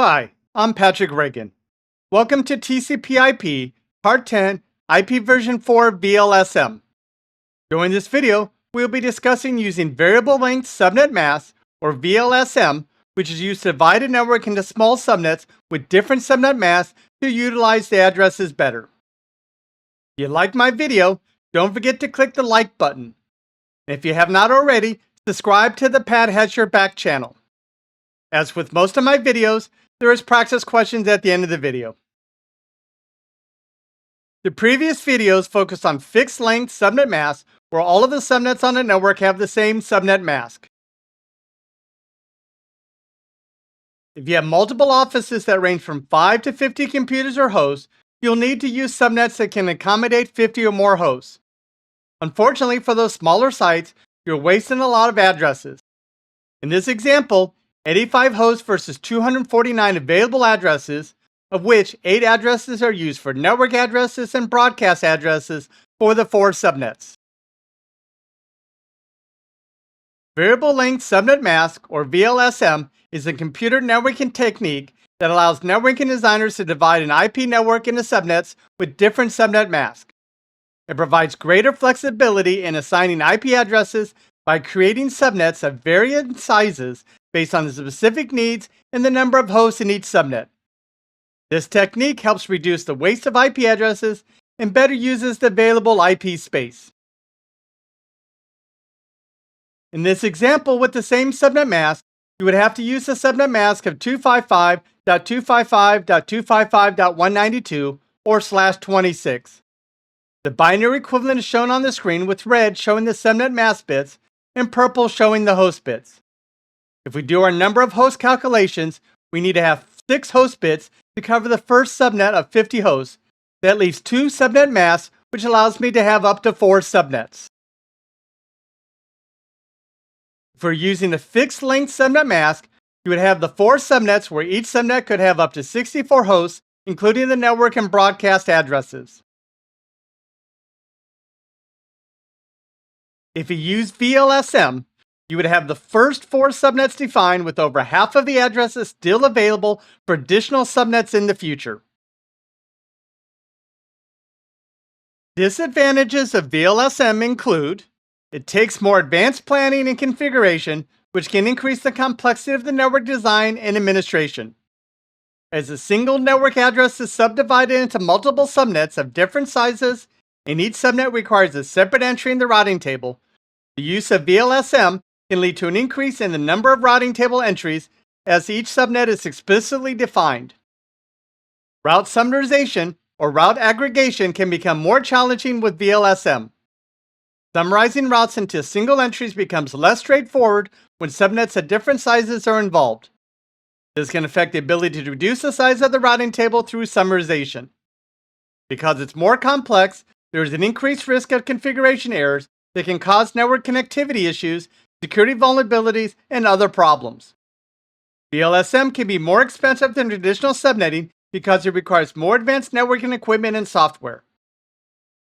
Hi, I'm Patrick Reagan. Welcome to TCP/IP Part 10 IPv4 VLSM. During this video, we'll be discussing using variable length subnet mask, or VLSM, which is used to divide a network into small subnets with different subnet masks to utilize the addresses better. If you liked my video, don't forget to click the like button. And if you have not already, subscribe to the Pat Has Your Back channel. As with most of my videos, there is practice questions at the end of the video. The previous videos focused on fixed length subnet masks, where all of the subnets on a network have the same subnet mask. If you have multiple offices that range from 5 to 50 computers or hosts, you'll need to use subnets that can accommodate 50 or more hosts. Unfortunately, for those smaller sites, you're wasting a lot of addresses. In this example, 85 hosts versus 249 available addresses, of which 8 addresses are used for network addresses and broadcast addresses for the 4 subnets. Variable length subnet mask, or VLSM, is a computer networking technique that allows networking designers to divide an IP network into subnets with different subnet masks. It provides greater flexibility in assigning IP addresses by creating subnets of varying sizes based on the specific needs and the number of hosts in each subnet. This technique helps reduce the waste of IP addresses and better uses the available IP space. In this example, with the same subnet mask, you would have to use the subnet mask of 255.255.255.192 or /26. The binary equivalent is shown on the screen, with red showing the subnet mask bits and purple showing the host bits. If we do our number of host calculations, we need to have 6 host bits to cover the first subnet of 50 hosts. That leaves 2 subnet masks, which allows me to have up to 4 subnets. If we're using a fixed length subnet mask, you would have the 4 subnets, where each subnet could have up to 64 hosts, including the network and broadcast addresses. If you use VLSM, you would have the first 4 subnets defined, with over half of the addresses still available for additional subnets in the future. Disadvantages of VLSM include: it takes more advanced planning and configuration, which can increase the complexity of the network design and administration. As a single network address is subdivided into multiple subnets of different sizes, and each subnet requires a separate entry in the routing table, the use of VLSM can lead to an increase in the number of routing table entries, as each subnet is explicitly defined. Route summarization, or route aggregation, can become more challenging with VLSM. Summarizing routes into single entries becomes less straightforward when subnets of different sizes are involved. This can affect the ability to reduce the size of the routing table through summarization. Because it's more complex, there is an increased risk of configuration errors that can cause network connectivity issues, security vulnerabilities, and other problems. VLSM can be more expensive than traditional subnetting because it requires more advanced networking equipment and software.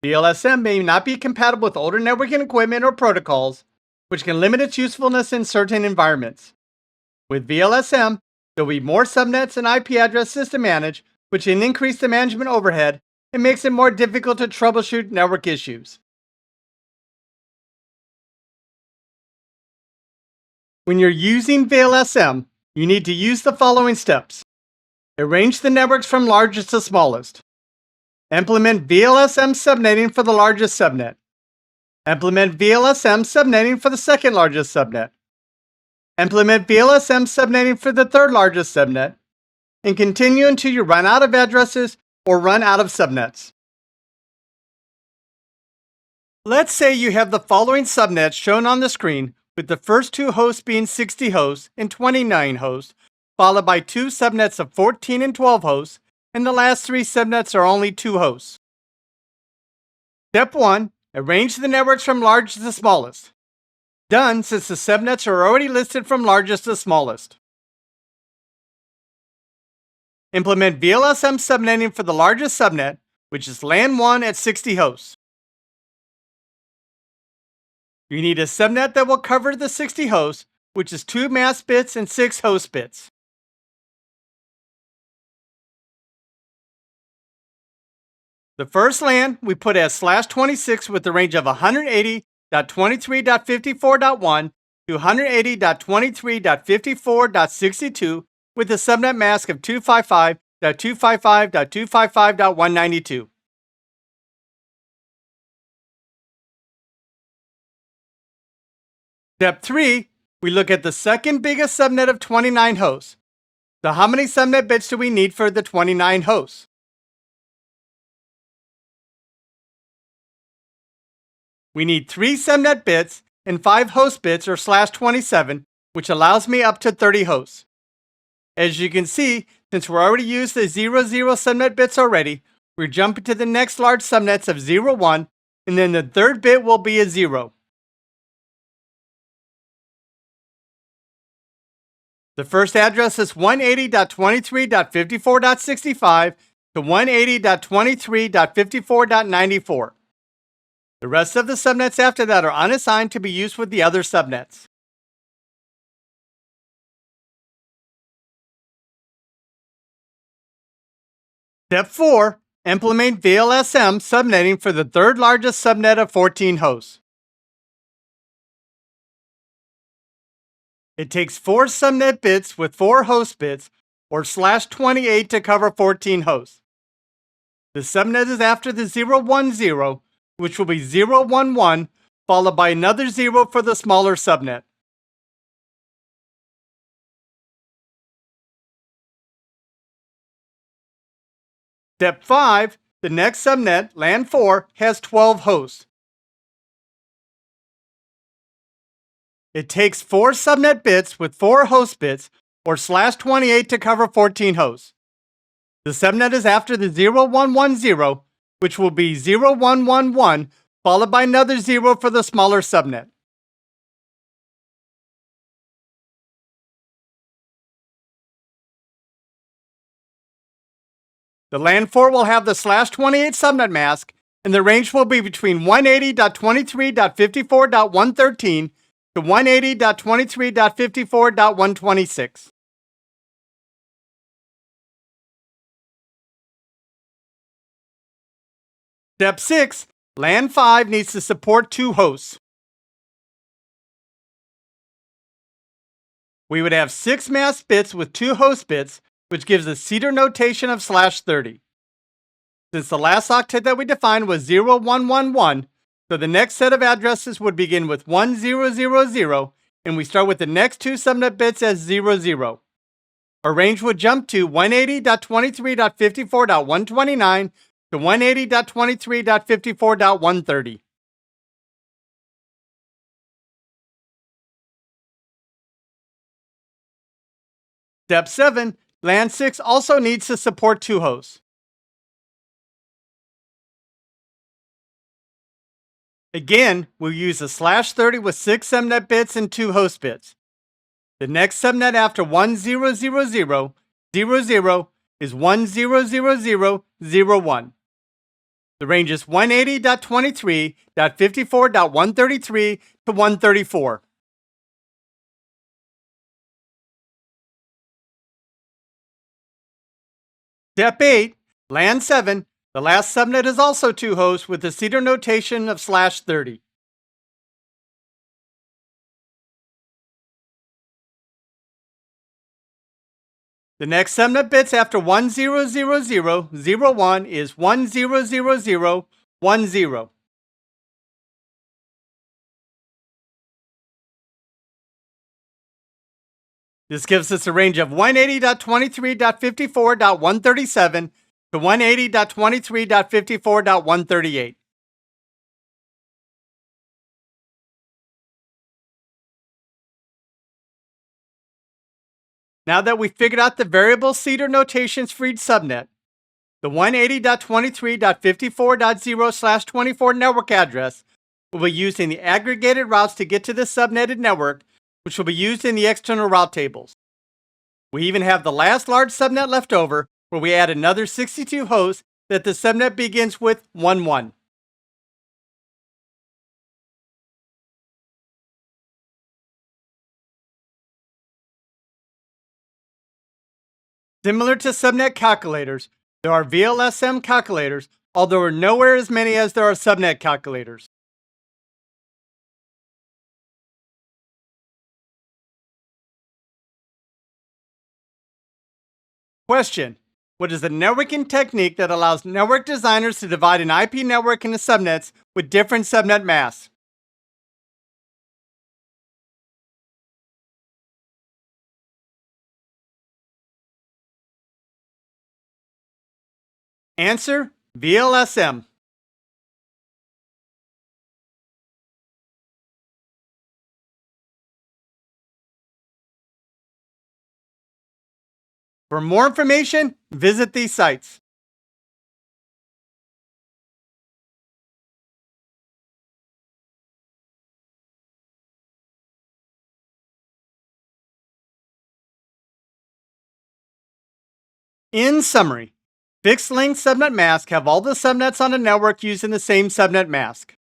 VLSM may not be compatible with older networking equipment or protocols, which can limit its usefulness in certain environments. With VLSM, there will be more subnets and IP addresses to manage, which can increase the management overhead and makes it more difficult to troubleshoot network issues. When you're using VLSM, you need to use the following steps. Arrange the networks from largest to smallest. Implement VLSM subnetting for the largest subnet. Implement VLSM subnetting for the second largest subnet. Implement VLSM subnetting for the third largest subnet. And continue until you run out of addresses or run out of subnets. Let's say you have the following subnets shown on the screen, with the first 2 hosts being 60 hosts and 29 hosts, followed by 2 subnets of 14 and 12 hosts, and the last 3 subnets are only 2 hosts. Step 1. Arrange the networks from largest to smallest. Done, since the subnets are already listed from largest to smallest. Implement VLSM subnetting for the largest subnet, which is LAN 1 at 60 hosts. You need a subnet that will cover the 60 hosts, which is 2 mask bits and 6 host bits. The first LAN we put as /26 with the range of 180.23.54.1 to 180.23.54.62 with a subnet mask of 255.255.255.192. Step 3, we look at the second biggest subnet of 29 hosts. So how many subnet bits do we need for the 29 hosts? We need 3 subnet bits and 5 host bits or /27, which allows me up to 30 hosts. As you can see, since we're already used the 00 subnet bits already, we're jumping to the next large subnets of 01, and then the third bit will be a 0. The first address is 180.23.54.65 to 180.23.54.94. The rest of the subnets after that are unassigned to be used with the other subnets. Step 4. Implement VLSM subnetting for the third largest subnet of 14 hosts. It takes 4 subnet bits with 4 host bits, or /28 to cover 14 hosts. The subnet is after the 010, which will be 011, followed by another 0 for the smaller subnet. Step 5, the next subnet, LAN 4, has 12 hosts. It takes 4 subnet bits with 4 host bits, or /28 to cover 14 hosts. The subnet is after the 0110, which will be 0111, followed by another 0 for the smaller subnet. The LAN 4 will have the /28 subnet mask, and the range will be between 180.23.54.113 to 180.23.54.126. Step 6, LAN 5 needs to support 2 hosts. We would have 6 mask bits with 2 host bits, which gives a Cedar notation of /30. Since the last octet that we defined was 0111, so the next set of addresses would begin with 1000, and we start with the next 2 subnet bits as 00. Our range would jump to 180.23.54.129 to 180.23.54.130. Step 7, LAN 6 also needs to support 2 hosts. Again, we'll use a /30 with 6 subnet bits and 2 host bits. The next subnet after 1000, 00 is 100001. The range is 180.23.54.133 to 134. Step 8, LAN 7. The last subnet is also 2 hosts with the Cedar notation of /30. The next subnet bits after 100001 is 100010. This gives us a range of 180.23.54.137 to 180.23.54.138. Now that we've figured out the variable Cedar notations for each subnet, the 180.23.54.0/24 network address will be used in the aggregated routes to get to the subnetted network, which will be used in the external route tables. We even have the last large subnet left over, where we add another 62 hosts that the subnet begins with 11. Similar to subnet calculators, there are VLSM calculators although there are nowhere as many as there are subnet calculators. Question: what is the networking technique that allows network designers to divide an IP network into subnets with different subnet masks? Answer: VLSM. For more information, visit these sites. In summary, fixed length subnet masks have all the subnets on a network using the same subnet mask.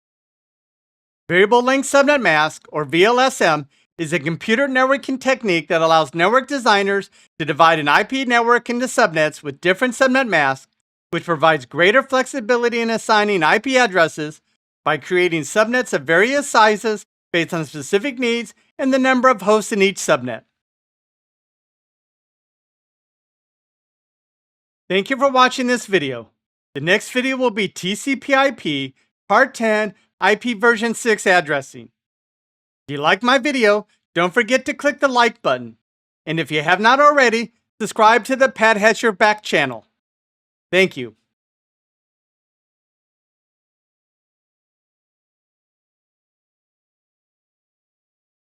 Variable length subnet mask, or VLSM, is a computer networking technique that allows network designers to divide an IP network into subnets with different subnet masks, which provides greater flexibility in assigning IP addresses by creating subnets of various sizes based on specific needs and the number of hosts in each subnet. Thank you for watching this video. The next video will be TCP/IP Part 10 IP version 6 addressing. If you liked my video, don't forget to click the like button. And if you have not already, subscribe to the Pat Has Your Back channel. Thank you.